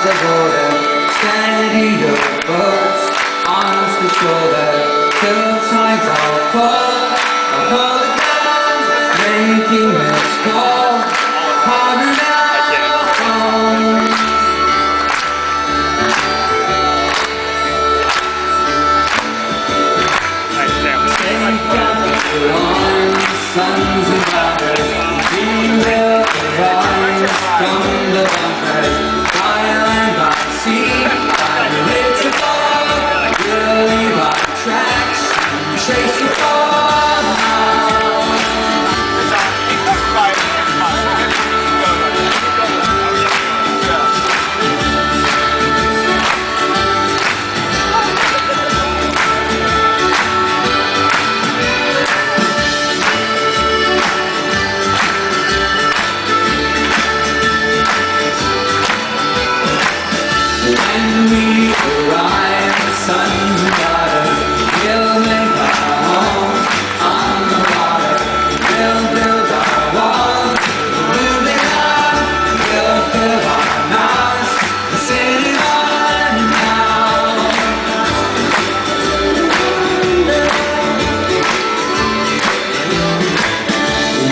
the border. Steady your boats, arms to shoulder, till times are full. I'll hold the ground, making this call. Harder now. Sons and daughters, we will arise from the bunkers, by land, by sea, by live to fall. We'll leave our tracks and chase the fall. When we arrive, sons and daughters, we'll make our home on the water. We'll build our walls, moving on. We'll fill our mouths, singing on now.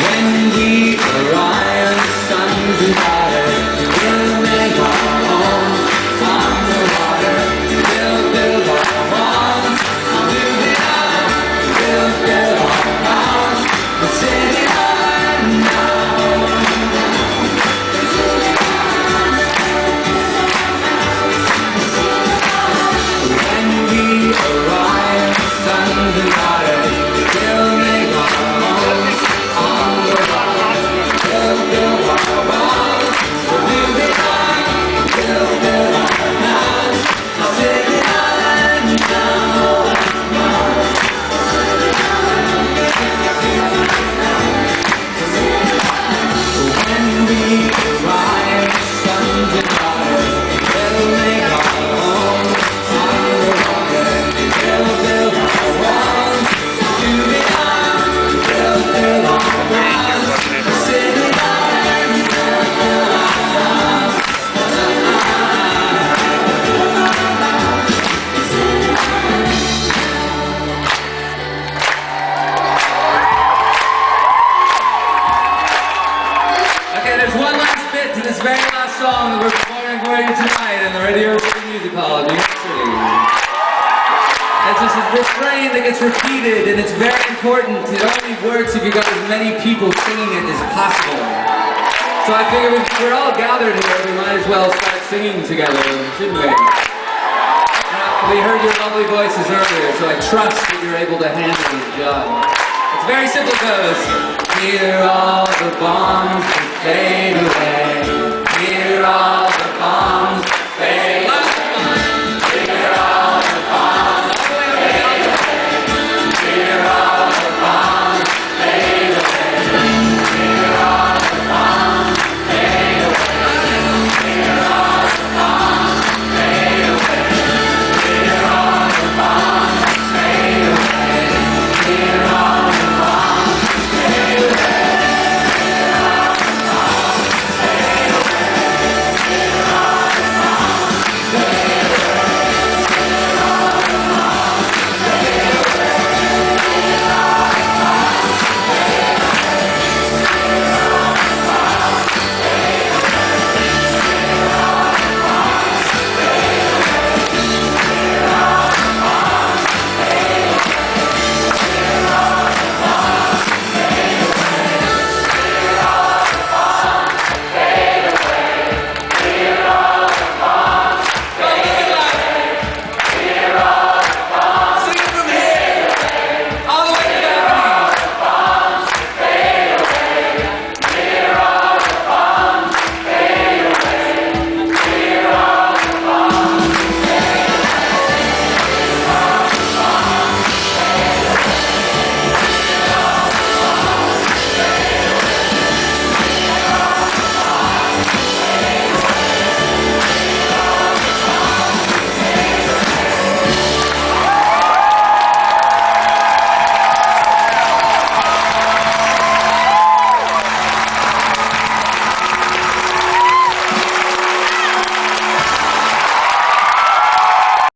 When we arrive, sons and daughters, we'll make our home on the water. We'll build our walls, moving on. We'll fill our mouths, singing on now. When we arrive, sons and daughters, we'll make our homes on the water. We'll build our walls, moving on. We'll build our mouths, singing on now. When we arrive, sons and daughters, we'll make our home on the water. We'll build our walls, moving on. We'll build our mouths, singing on now. Okay, there's one last bit to this very last song that we're performing for you tonight in the Radio City Music Hall in New York City. It's just a refrain that gets repeated, and it's very important. It only works if you got as many people singing it as possible. So I figure if we're all gathered here, we might as well start singing together, shouldn't we? We heard your lovely voices earlier, so I trust that you're able to handle the job. It's very simple, it goes. Hear all the bombs that fade away. Hear all the bombs that fade